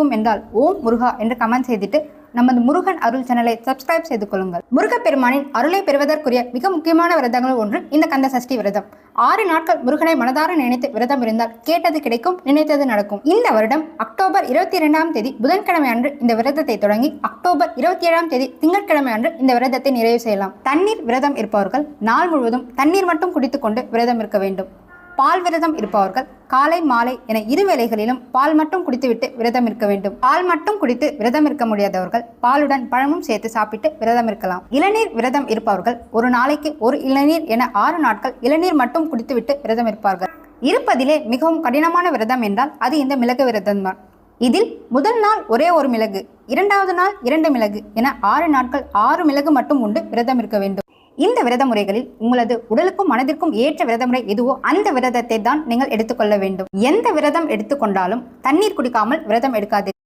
பிடிக்கும் என்றால் ஓம் முருகா என்று கமெண்ட் செய்துட்டு நமது முருகன் அருள் சேனலை சப்ஸ்கிரைப் செய்து கொள்ளுங்கள். முருகப்பெருமானின் அருளை பெறுவதற்குரிய மிக முக்கியமான விரதங்கள் ஒன்று இந்த கந்த சஷ்டி விரதம். 6 நாட்கள் முருகனை மனதார நினைத்து விரதம் இருந்தால் கேட்டது கிடைக்கும், நினைத்தது நடக்கும். இந்த வருடம் அக்டோபர் 22ஆம் தேதி புதன்கிழமை அன்று இந்த விரதத்தை தொடங்கி அக்டோபர் 27ஆம் தேதி திங்கட்கிழமை அன்று இந்த விரதத்தை நிறைவு செய்யலாம். தண்ணீர் விரதம் இருப்பவர்கள் நாள் முழுவதும் தண்ணீர் மட்டும் குடித்துக்கொண்டு விரதம் இருக்க வேண்டும். பால் விரதம் இருப்பவர்கள் காலை மாலை என 2 வேளைகளிலும் பால் மட்டும் குடித்துவிட்டு விரதம் இருக்க வேண்டும். பால் மட்டும் குடித்து விரதம் இருக்க முடியாதவர்கள் பாலுடன் பழமும் சேர்த்து சாப்பிட்டு விரதம் இருக்கலாம். இளநீர் விரதம் இருப்பவர்கள் ஒரு நாளைக்கு 1 இளநீர் என 6 நாட்கள் இளநீர் மட்டும் குடித்துவிட்டு விரதம் இருப்பார்கள். இருப்பதிலே மிகவும் கடினமான விரதம் என்றால் அது இந்த மிளகு விரதம் தான். இதில் முதல் நாள் ஒரே ஒரு மிளகு, 2வது நாள் 2 மிளகு என 6 நாட்கள் 6 மிளகு மட்டும் உண்டு விரதம் இருக்க வேண்டும். இந்த விரத முறைகளில் உங்களது உடலுக்கும் மனதிற்கும் ஏற்ற விரத முறை எதுவோ அந்த விரதத்தை தான் நீங்கள் எடுத்துக்கொள்ள வேண்டும். எந்த விரதம் எடுத்துக்கொண்டாலும் தண்ணீர் குடிக்காமல் விரதம் எடுக்காது.